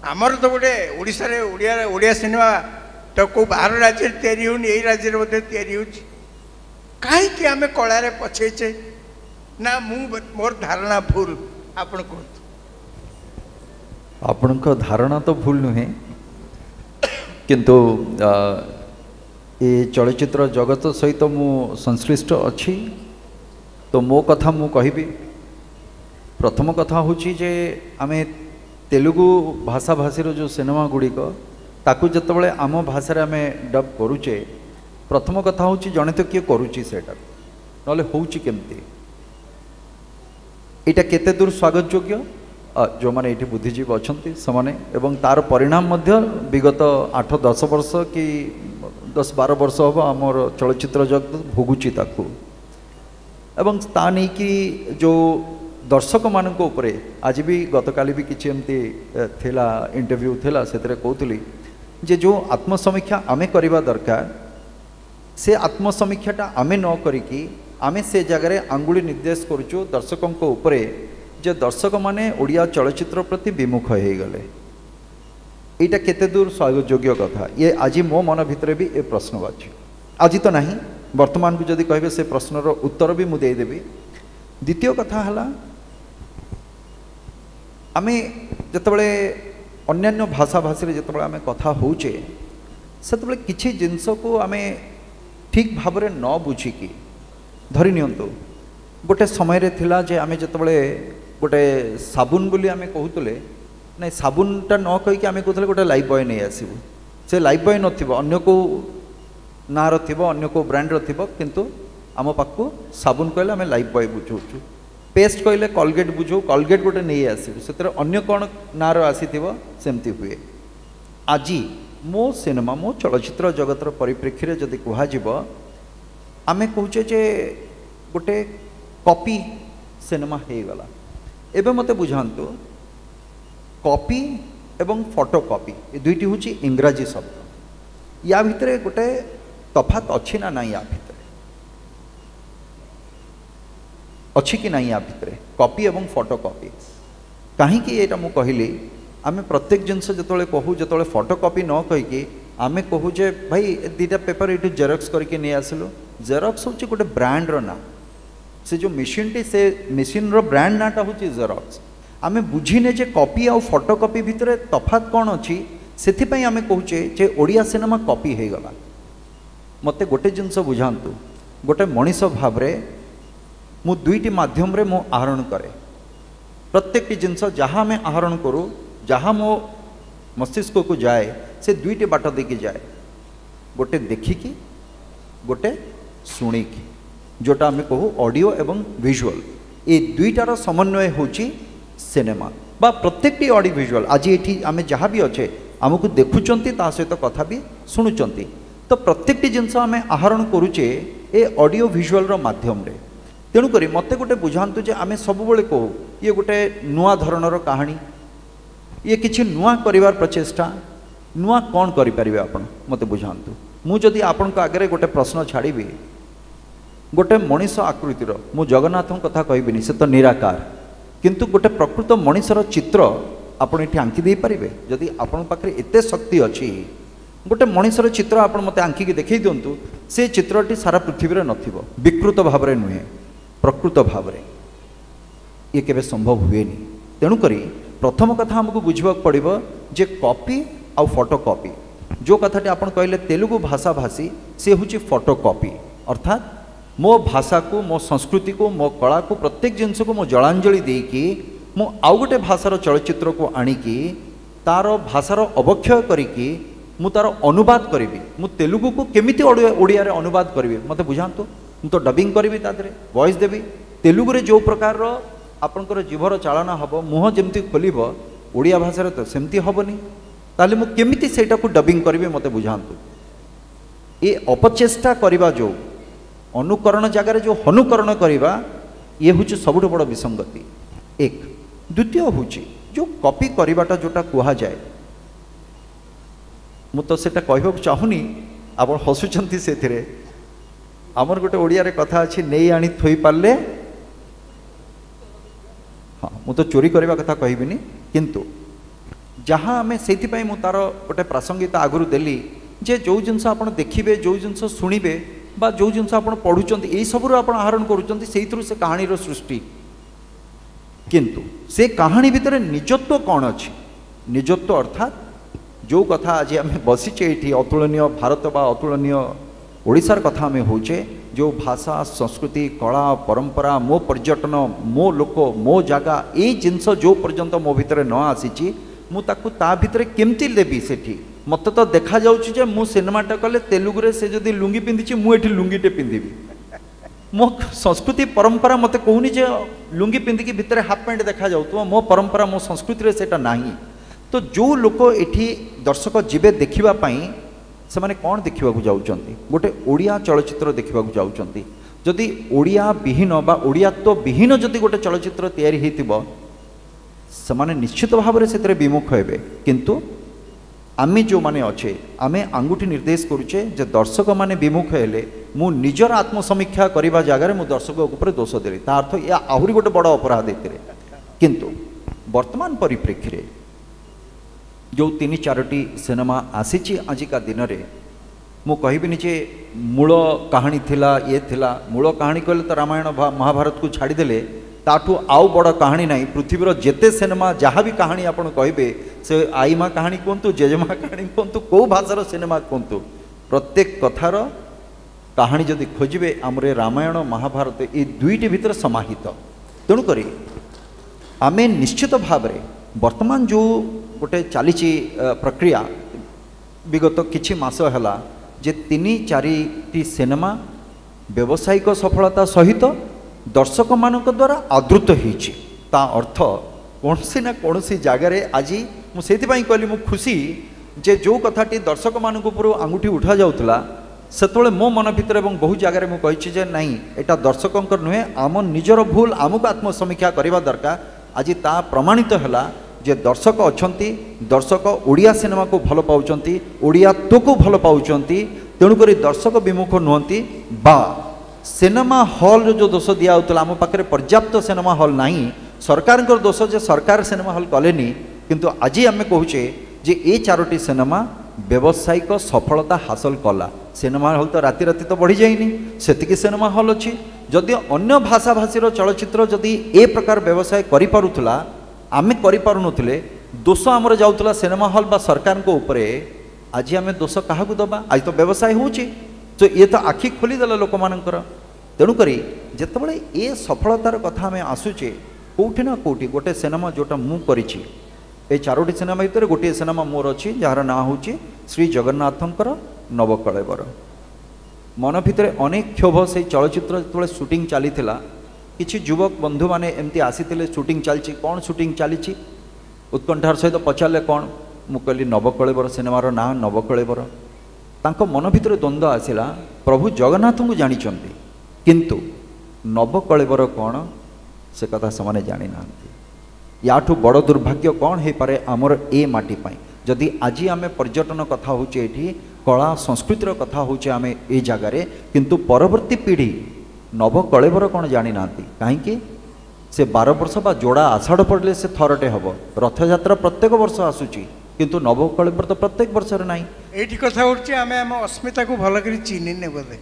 आमर तो गोटे ओडिशा रे ओडिया सिनेमा तो को बाहर राज्य तैयारी होनी यही राज्य रे तैयारी होची कहीं आम कलार पछेचे ना मोर धारणा भूल आपण कहतु आपण धारणा तो भूल नुहे किंतु ये चलचित्र जगत सहित मु संश्लिष्ट अच्छी तो मो कथा मु कहिबी प्रथम कथा होची जे आमे तेलुगु भाषा भाषीर जो सिनेमा गुड़िक ताकू जतबले आम भाषा आमे डब करूचे प्रथम कथा होची जने तो किए करूची सेटा नले होची केमती एटा केते दूर स्वागत योग्य जो माने एठी बुद्धिजीवी अछंती समाने एवं तार परिणाम मध्य विगत 8-10 वर्ष कि 10-12 वर्ष हम आमर चलचित्र जगत भोगुची ताकू एवं ता नहीं कि जो दर्शक मानक उपरे आज भी गतकाली भी किसी एमती थिला इंटरव्यू थिला सेतरे कहतली जे जो आत्मसमीक्षा आमे करबा दरकार से आत्मसमीक्षाटा आमे न करिकी आमे से जगह आंगुली निर्देश करूचु दर्शकों उपरे जे दर्शक माने ओडिया चलचित्र प्रति विमुख हो गले एटा केते दूर स्वागत योग्य कथा ये आज मो मन भितर भी ए प्रश्नवाची आज तो नहीं वर्तमान को जदि कहबे से प्रश्नर उत्तर भी मुझे देवी द्वितीय कथा हला आमे जतबले अन्यान्य भाषा भाषी जिते आम कथा होचे से किसी जिनस को आम ठीक भाव न बुझिकी धरी नियंतु गोटे समय रे थिला जे आमे जतबले गोटे साबुन बोली आमे कहूतले ना साबुनटा न कहीकि आमे कहूतले गोटे लाइफ बॉय नहीं आसबू से लाइफ बॉय नथिबो अन्य को नार थिबो अन्य को ब्रांड रो थिबो किंतु आम पाखु साबुन कहले आमे लाइफ बॉय बुझौछु पेस्ट कहले कोलगेट बुझौ कोलगेट गोटे नहीं आसबू से अन्य कौन नार आसीथिबो सेमती हुए आज मो सिनेमा मो चलचित्र जगतर परिप्रेक्षी रे जदि कुहा जिवो आमे कहूचे जे गोटे कॉपी सिनेमा हो गला एबे मते बुझांतु कॉपी एवं फोटो कॉपी ये दुईटी हूँ इंग्राजी शब्द या भितर गोटे तफात अच्छी ना या भितर अच्छी कि नहीं या भितर कॉपी एवं फोटो कॉपी कहीं एटा मु कहली आमे प्रत्येक जिनस जो कहू जो फोटो कॉपी न कहीकि आमे कहू जे भाई दीटा पेपर ये जेरक्स करके नहीं आसलु जेरक्स हूँ गोटे ब्रांड रो ना से जो मेसीन टी से मेसीन रो ब्रांड नाटा हूँ जेरक्स आमे बुझीने जे कॉपी आउ फोटो कॉपी भितर तफात कौन अच्छी से आमे कहूचे जे ओडिया सिनेमा कॉपी हो गला मते गोटे जिनस बुझातु गोटे मनीष भाव मु दुईटी माध्यम रे मु आहरण करे प्रत्येक जिनस जहाँ आमे आहरण करूँ जहाँ मो मस्तिष्क को जाए से दुईटी बाट देकी जाए गोटे देखिकी गोटे शुणिकी जोटा आम कहू ऑडियो एवं विजुअल ये दुईटार समन्वय होची सिनेमा बा प्रत्येक ऑडियो विजुअल आज ये आम जहाँ भी अच्छे आमको देखुंत ता सहित कथा भी शुणुंट तो प्रत्येक जिनस आम आहरण करुचे ए ऑडियो विजुअल माध्यम रे तेणुक मत गोटे बुझातु जे आम सब कहू ये गोटे नुआ धरणर कहानी ये किसी नुआ करिवार प्रचेष्टा नुआ कौन करें आपण मत बुझातु मुझे आपण आगे गोटे प्रश्न छाड़ी गोटे मनीष आकृतिर मु जगन्नाथ कथा कहबिनी से तो निराकार किंतु गोटे प्रकृत मनीषर चित्र आपण ये आंकी दे पारे जदि आपण पाखे एते शक्ति अच्छी गोटे मनीषर चित्र आपण मत आंकी देखई दिंतु से चित्रटी सारा पृथ्वी में नथिबो विकृत भाव में नुहे प्रकृत भाव में ये केबे संभव हुए तेणुक प्रथम कथा हमको बुझा पड़ो जे कॉपी आउ फोटो कॉपी जो कथाटी आपण कहले तेलुगु भाषा भाषी से हूँ फोटो कॉपी अर्थात मो भाषा को मो संस्कृति को मो कला को प्रत्येक जिनस को मो जलांजलि देकी मु आउ गोटे भाषार चलचित्र को आणिकी तार भाषार अवक्षय करिकी मु तार अनुवाद करी मु तेलुगु को केमिति ओडिया रे अनुवाद करी मते बुझातु मु तो डबिंग करी तादरे वॉइस देवी तेलुगु रे जो प्रकार आपणकर जीवर चालना हम मुह जमती खोल ओडिया भाषा तो सेमती हेनी ताले मु केमिति सेटा को डबिंग करी मते बुझातु ये अपचेष्टा करवा जो अनुकरण जगार जो हनुकरण करवा ये हूँ सबुठ बड़ विसंगति एक द्वितीय हूँ जो कॉपी करवाटा जोटा कह जाए मु तो सेटा कहबा चाहूनी आप हसुंट से आमर गोटे ओडिया रे कथा अच्छी नहीं आनी थोई पारे हाँ मु तो चोरी करवा कथा कहबिनी किंतु जहाँ आम से तार गोटे प्रासंगिकता आगुरी देली जे जो जिनस आप देखिए जो जिनस शुणवे बा जो जिनस आप पढ़ुंट यही सबूर आप आहरण करुँच से कहानी सृष्टि किंतु से कहानी भितर निजत्व कौन अच्छी निजत्व अर्थात जो कथा आज आम बसीचे ये अतुलनीय भारत बा अतुलनीय ओडिशार कथा आम होचे जो भाषा संस्कृति कला परंपरा मो पर्यटन मो लोक मो जगह ये जिनस जो पर्यंत मो भितर न आसी मुझे ता भितर केमती देवी सेठी मत तो देखा जाउछि जे मु सिनेमाटा कले तेलुगु से जदि लुंगी पिंधि मुझे लुंगीटे पिंधि मो संस्कृति परंपरा मत कहूनी जे लुंगी पिंधिकी भितर हाफ पैंट देखा जाउथो मो परंपरा मो संस्कृति सेटा नाही तो जो लोक एठी दर्शक जीवे देखिबा पई से माने कौन देखा जाउचंती गोटे ओडिया चलचित्र देखा जाउचंती जदि ओडिया विहीन बा ओडियात्व विहीन जदि गोटे चलचित्र तैयारी हेतिबो से माने निश्चित भाव में से विमुख हेबे किंतु आमे जो माने अच्छे आमे आंगुठी निर्देश करुचे जे दर्शक माने विमुख हेले मु निजर आत्मसमीक्षा करबा जगार मु दर्शक ऊपर दोष देली ता अर्थ या आहुरी गोटे बड़ अपराध एथिरे किंतु वर्तमान परिप्रेक्षी रे जो 3-4टी सिनेमा आसीची आजिका दिन में मु कहबिनी जे मूल कहानी थिला ये थिला मूल कहानी कहले तो रामायण महाभारत को छाड़ीदेले ताठू आउ बड़ कहानी नहीं पृथ्वीर जेते सिनेमा जहाँ भी कहानी आपन कहे से आईमा कहानी कहतु जेजेमा कहानी कहतु कौ भाषार सिनेमा कहतु प्रत्येक कथार कहानी जदि खोजे आमरे रामायण महाभारत ये दुईटी भितर समाहित तेणुक आम निश्चित भाव वर्तमान जो गोटे चली प्रक्रिया विगत किछि मास है जे 3-4टी सिनेमा व्यावसायिक सफलता सहित दर्शक मान द्वारा आदृत होती ता अर्थ कौन सी ना कौन सी जगार आज मुझे कहली मु खुशी जे जो कथाटी दर्शक मान ऊपर आंगुठी उठा जाऊला से मो मन भितर बहुत जगार मुझे नहीं यहाँ दर्शकों नुहे आम निजर भूल आमको आत्मसमीक्षा करवा दरकार आज ता प्रमाणित है जे दर्शक अच्छी दर्शक ओडिया सिनेमा को भल पाउचंती ओडियात्व को भल पाउचंती तेणुक दर्शक विमुख नुहंती बा सिनेमा हॉल जो दोष दिया आम पाखे पर्याप्त सिनेमा हॉल नहीं सरकार दोष जे सरकार सिनेमा हॉल कलेनी किंतु आज आम कहूचे जे ये 4टी सिनेमा व्यावसायिक सफलता हासिल कला सिनेमा हॉल तो राति राति तो बढ़ी जाइनी सेतिकी सिनेमा हॉल अच्छी जदि अन्य भाषा भाषीर चलचित्र जदि ए प्रकार व्यवसाय करि पारुथला आमे करि पारुनथिले दोष आमर जाउतला सिनेमा हॉल बा सरकार को ऊपर आज आम दोष क्या दबा आज तो व्यवसाय होची तो ये तो आखि खोलीदेला लोक मानकर तेणुक जितेबाला ये सफलतार कथा आम आसुचे कौटि ना कौटि गोटे सिनेमा जोटा मु करिछि ए 4टी सिनेमा भितर गोटे सिनेमा मोर अच्छी जार ना हूँ श्री जगन्नाथंकर नवकलेवर मन भितर अनेक क्षोभ से चलचित्र जो शूटिंग चली किसी युवक बंधु मैंने एमती आसी शूटिंग चलती कौन शूटिंग चली उत्कंठार सहित पचारे कौन मु कहली नवकलेवर सिनेमार ना नवकलेवर तांको मन भितर द्वंद्व आसला प्रभु जगन्नाथ को जानिचंती किंतु नवकलेवर कौन से कथा से जानी ना याठू बड़ दुर्भाग्य कौन हो पारे आमर ए माटी पाई जदि आज आम पर्यटन कथा होचे एठी कला संस्कृतिर कथा होचे आम ए जगार किंतु परवर्ती पीढ़ी नवकलेवर कौन जानी ना कहीं से 12 वर्ष बा जोड़ा आषाढ़ पड़े से थरटे हम रथयात्रा प्रत्येक वर्ष आसूची किंतु नवकलेवर तो प्रत्येक वर्ष ना ये कथा आम अस्मिता को भल कर चिन्ह बोले